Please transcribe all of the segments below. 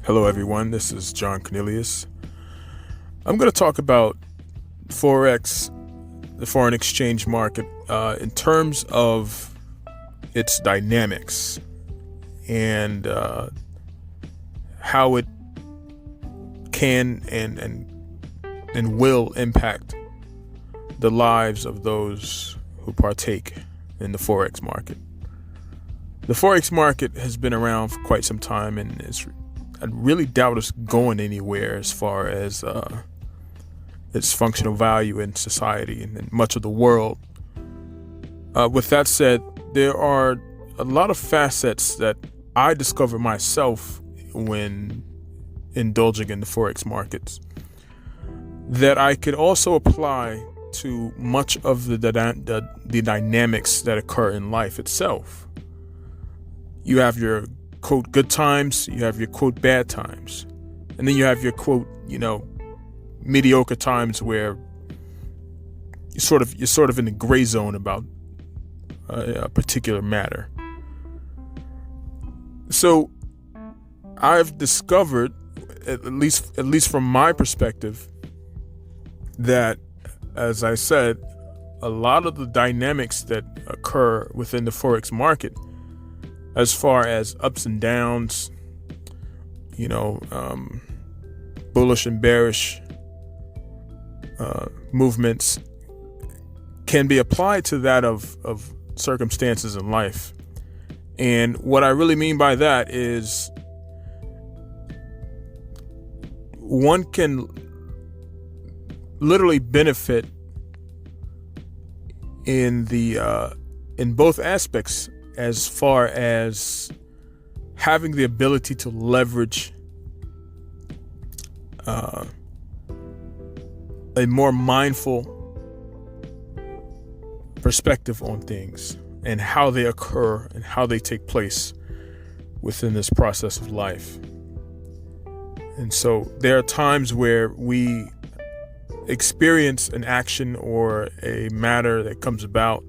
Hello everyone, this is J.Cornelius. I'm going to talk about Forex, the foreign exchange market, in terms of its dynamics and how it can and will impact the lives of those who partake in the Forex market. The Forex market has been around for quite some time, and I really doubt it's going anywhere as far as its functional value in society and in much of the world. With that said, there are a lot of facets that I discovered myself when indulging in the Forex markets that I could also apply to much of the dynamics that occur in life itself. You have your quote good times, you have your quote bad times, and then you have your quote mediocre times where you're sort of in the gray zone about a particular matter. So I've discovered, at least from my perspective, that, as I said, a lot of the dynamics that occur within the Forex market, as far as ups and downs, bullish and bearish movements, can be applied to that of circumstances in life. And what I really mean by that is one can literally benefit in both aspects, as far as having the ability to leverage a more mindful perspective on things and how they occur and how they take place within this process of life. And so there are times where we experience an action or a matter that comes about,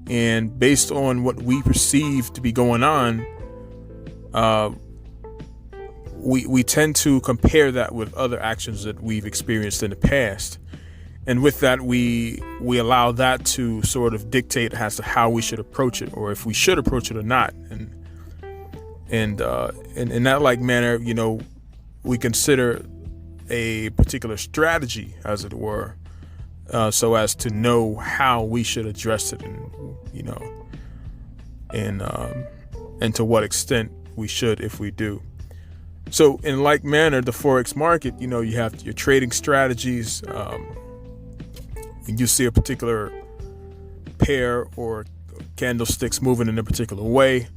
and based on what we perceive to be going on, we tend to compare that with other actions that we've experienced in the past. And with that, we allow that to sort of dictate as to how we should approach it, or if we should approach it or not. And in that like manner, we consider a particular strategy, as it were, so as to know how we should address it, and to what extent we should, if we do. So in like manner, the Forex market, you have your trading strategies. And you see a particular pair or candlesticks moving in a particular way,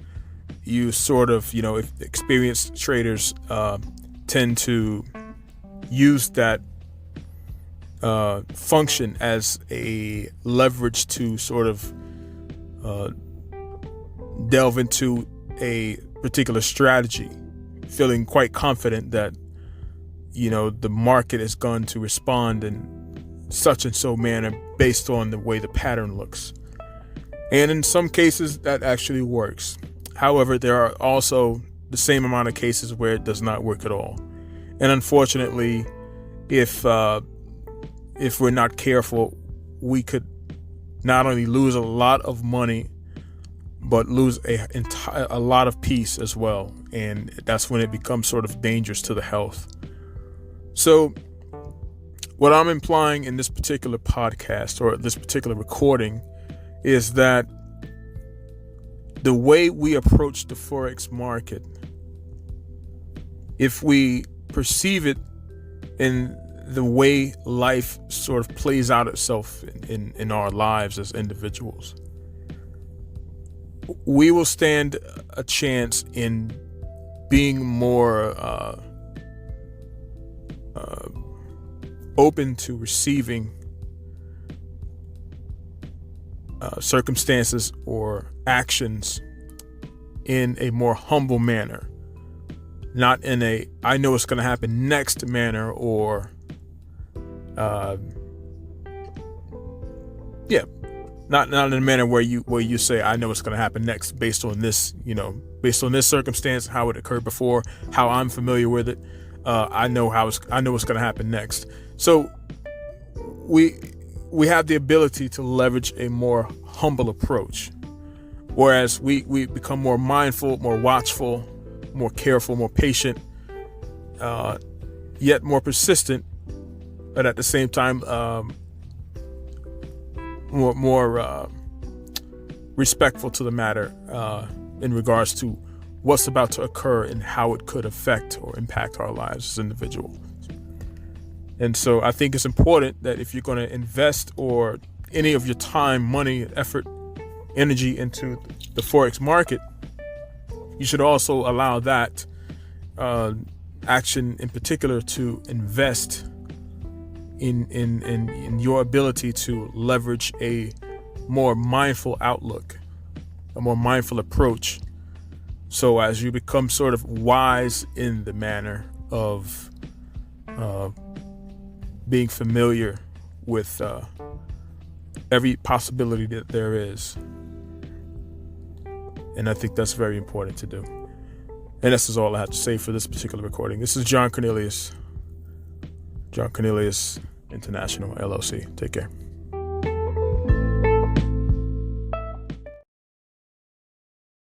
you sort of, if experienced traders tend to use that function as a leverage to sort of delve into a particular strategy, feeling quite confident that the market is going to respond in such and so manner based on the way the pattern looks. And in some cases that actually works. However, there are also the same amount of cases where it does not work at all. And unfortunately, if we're not careful, we could not only lose a lot of money, but lose a lot of peace as well. And that's when it becomes sort of dangerous to the health. So what I'm implying in this particular podcast or this particular recording is that the way we approach the Forex market, if we perceive it in the way life sort of plays out itself in our lives as individuals, we will stand a chance in being more open to receiving circumstances or actions in a more humble manner, not in a I know it's going to happen next manner, or Not in a manner where you say, I know what's going to happen next based on this, based on this circumstance, how it occurred before, how I'm familiar with it. I know what's going to happen next. So we have the ability to leverage a more humble approach, whereas we become more mindful, more watchful, more careful, more patient, yet more persistent, but at the same time more respectful to the matter in regards to what's about to occur and how it could affect or impact our lives as individuals. And so I think it's important that if you're going to invest or any of your time, money, effort, energy into the Forex market, you should also allow that action in particular to invest in your ability to leverage a more mindful outlook, a more mindful approach. So as you become sort of wise in the manner of being familiar with every possibility that there is. And I think that's very important to do. And this is all I have to say for this particular recording. This is J.Cornelius International, LLC. Take care.